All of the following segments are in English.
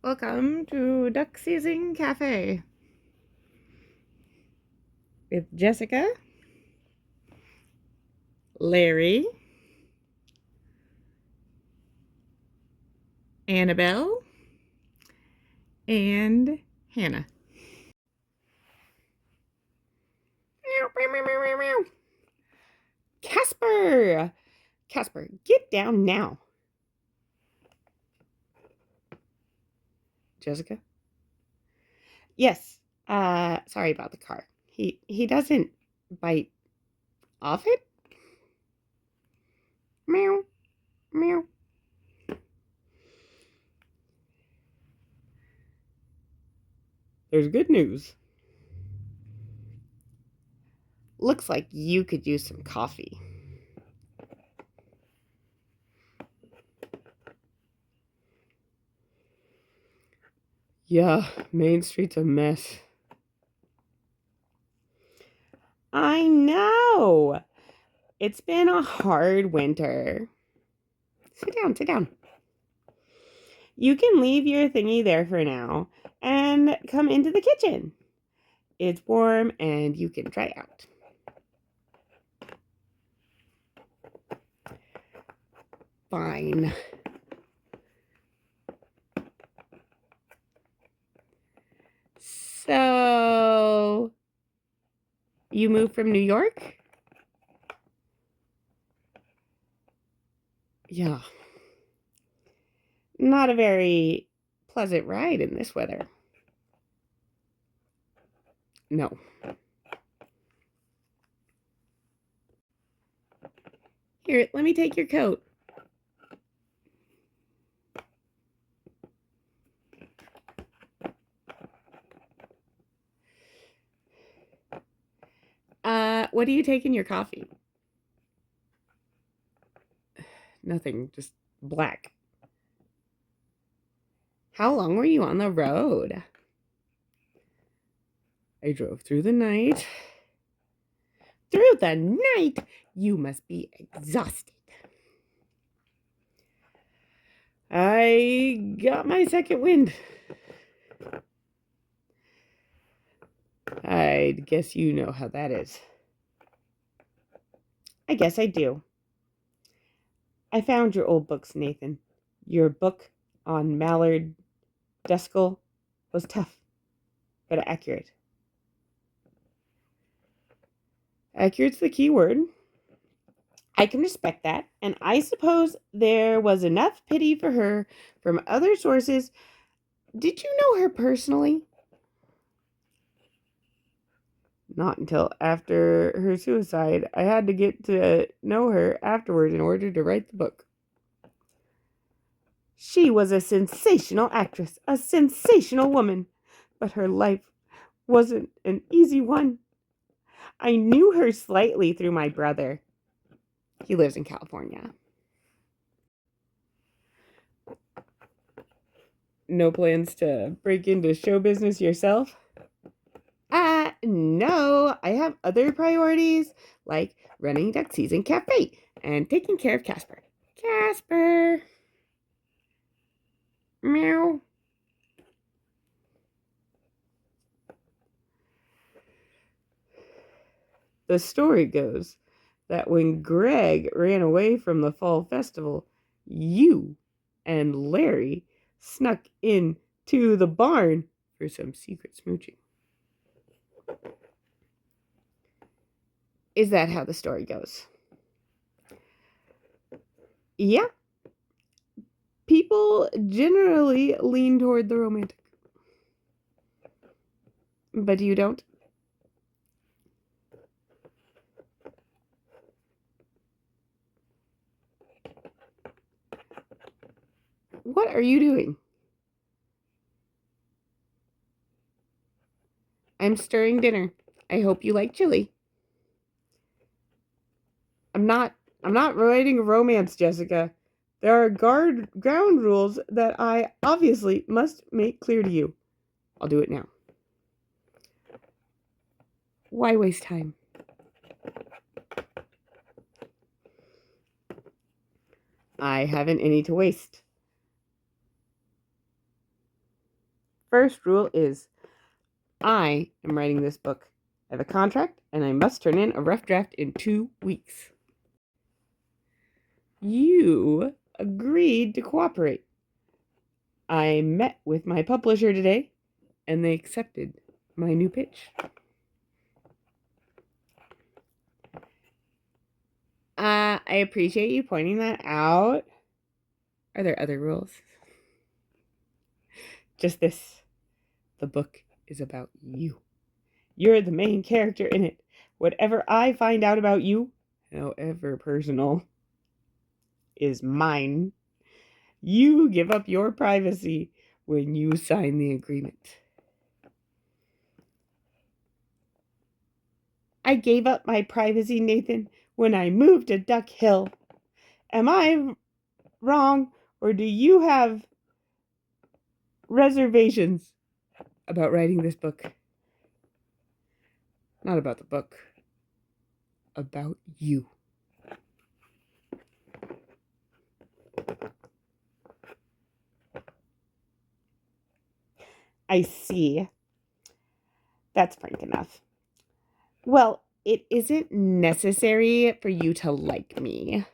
Welcome to Duck Season Cafe with Jessica, Larry, Annabelle, and Hannah. Casper! Casper, get down now. Jessica? Yes. Sorry about the car. He doesn't bite off it? Meow. Meow. There's good news. Looks like you could use some coffee. Yeah, Main Street's a mess. I know. It's been a hard winter. Sit down, sit down. You can leave your thingy there for now and come into the kitchen. It's warm and you can try out. Fine. So, you moved from New York? Yeah. Not a very pleasant ride in this weather. No. Here, let me take your coat. What do you take in your coffee? Nothing, just black. How long were you on the road? I drove through the night. Through the night? You must be exhausted. I got my second wind. I guess you know how that is. I guess I do. I found your old books, Nathan. Your book on Mallard Duskull was tough, but accurate. Accurate's the key word. I can respect that, and I suppose there was enough pity for her from other sources. Did you know her personally? Not until after her suicide. I had to get to know her afterward in order to write the book. She was a sensational actress, a sensational woman, but her life wasn't an easy one. I knew her slightly through my brother. He lives in California. No plans to break into show business yourself? No. I have other priorities, like running Duck Season Cafe and taking care of Casper. Casper! Meow. The story goes that when Greg ran away from the fall festival, you and Larry snuck into the barn for some secret smooching. Is that how the story goes? Yeah. People generally lean toward the romantic. But you don't? What are you doing? I'm stirring dinner. I hope you like chili. I'm not writing a romance, Jessica. There are ground rules that I obviously must make clear to you. I'll do it now. Why waste time? I haven't any to waste. first rule is I am writing this book. I have a contract, and I must turn in a rough draft in 2 weeks. You agreed to cooperate. I met with my publisher today, and they accepted my new pitch. I appreciate you pointing that out. Are there other rules? Just this. The book is about you. You're the main character in it. Whatever I find out about you, however personal, is mine. You give up your privacy when you sign the agreement. I gave up my privacy, Nathan, when I moved to Duck Hill. Am I wrong, or do you have reservations about writing this book? Not about the book. About you. I see. That's frank enough. Well, it isn't necessary for you to like me.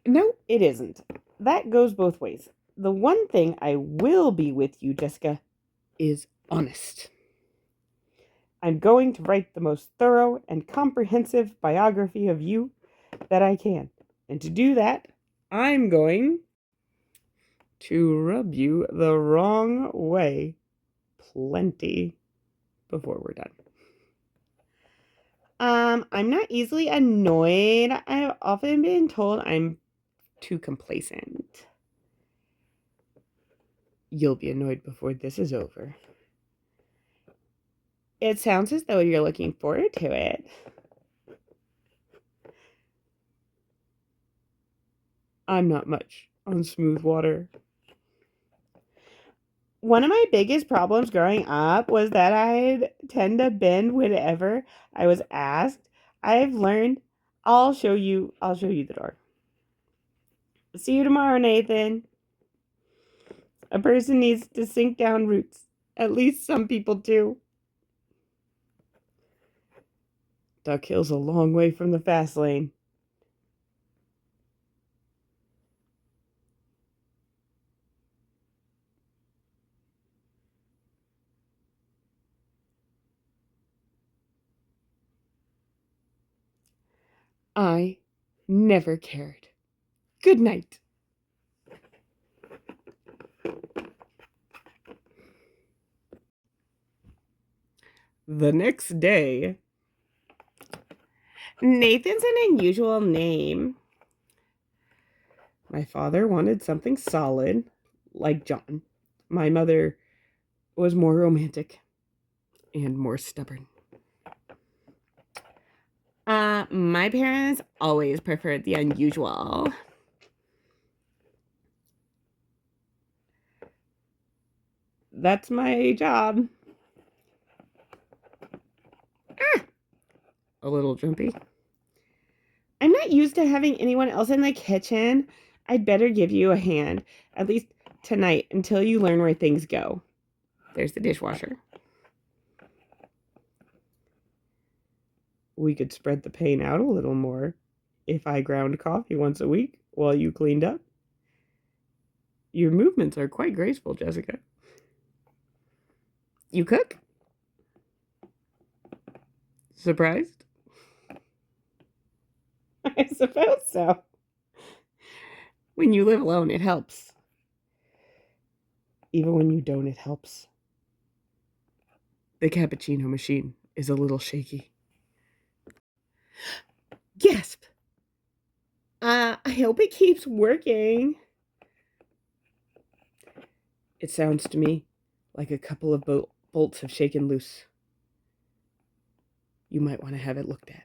No, it isn't. That goes both ways. The one thing I will be with you, Jessica, is honest. I'm going to write the most thorough and comprehensive biography of you that I can. And to do that, I'm going to rub you the wrong way plenty before we're done. I'm not easily annoyed. I've often been told I'm too complacent. You'll be annoyed before this is over. It sounds as though you're looking forward to it. I'm not much on smooth water. One of my biggest problems growing up was that I'd tend to bend whenever I was asked. I've learned I'll show you the door. See you tomorrow, Nathan. A person needs to sink down roots. At least some people do. Duck Hill's a long way from the fast lane. I never cared. Good night. The next day, Nathan's an unusual name. My father wanted something solid, like John. My mother was more romantic and more stubborn. My parents always preferred the unusual. That's my job. A little jumpy. I'm not used to having anyone else in the kitchen. I'd better give you a hand, at least tonight, until you learn where things go. There's the dishwasher. We could spread the pain out a little more if I ground coffee once a week while you cleaned up. Your movements are quite graceful, Jessica. You cook? Surprised? I suppose so. When you live alone, it helps. Even when you don't, it helps. The cappuccino machine is a little shaky. Gasp! I hope it keeps working. It sounds to me like a couple of bolts have shaken loose. You might want to have it looked at.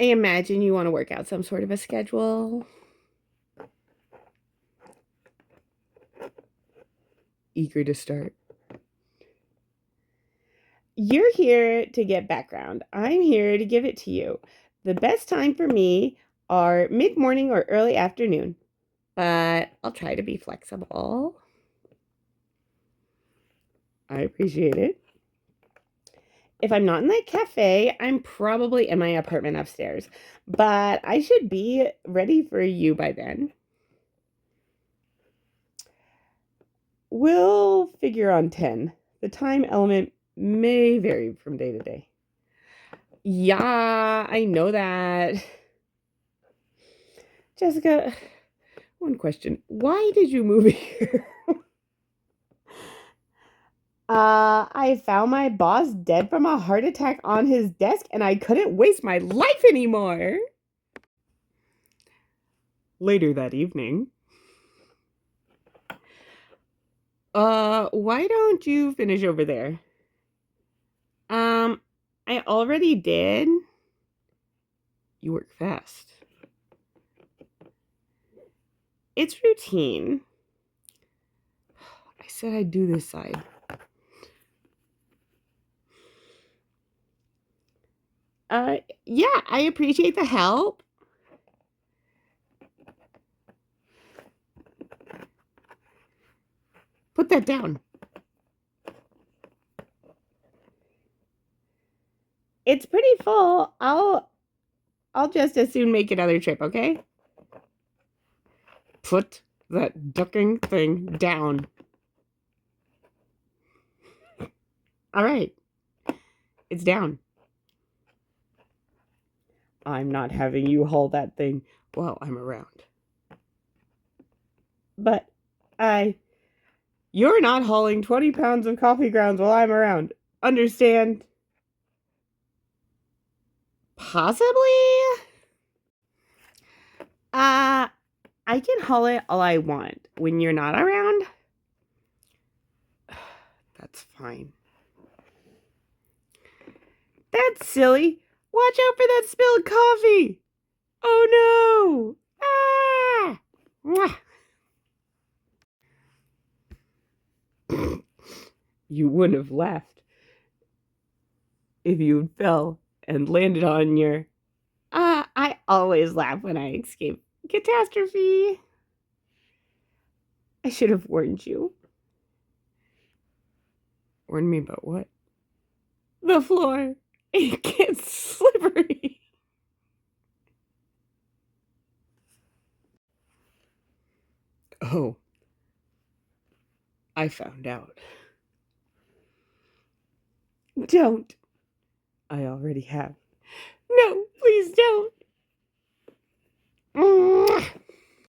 I imagine you want to work out some sort of a schedule. Eager to start. You're here to get background. I'm here to give it to you. The best time for me are mid-morning or early afternoon, but I'll try to be flexible. I appreciate it. If I'm not in that cafe, I'm probably in my apartment upstairs, but I should be ready for you by then. We'll figure on 10. The time element may vary from day to day. Yeah, I know that. Jessica, one question. Why did you move here? I found my boss dead from a heart attack on his desk and I couldn't waste my life anymore. Later that evening. Why don't you finish over there? I already did. You work fast. It's routine. I said I'd do this side. Yeah, I appreciate the help. Put that down. It's pretty full. I'll just as soon make another trip, okay? Put that ducking thing down. All right. It's down. I'm not having you haul that thing while I'm around. But you're not hauling 20 pounds of coffee grounds while I'm around. Understand? Possibly? I can haul it all I want. When you're not around, that's fine. That's silly. Watch out for that spilled coffee. Oh no. Ah! Mwah. You wouldn't have laughed if you fell and landed on your... I always laugh when I escape catastrophe. I should have warned you. Warned me about what? The floor. It gets slippery. Oh. I found out. Don't. I already have. No, please don't.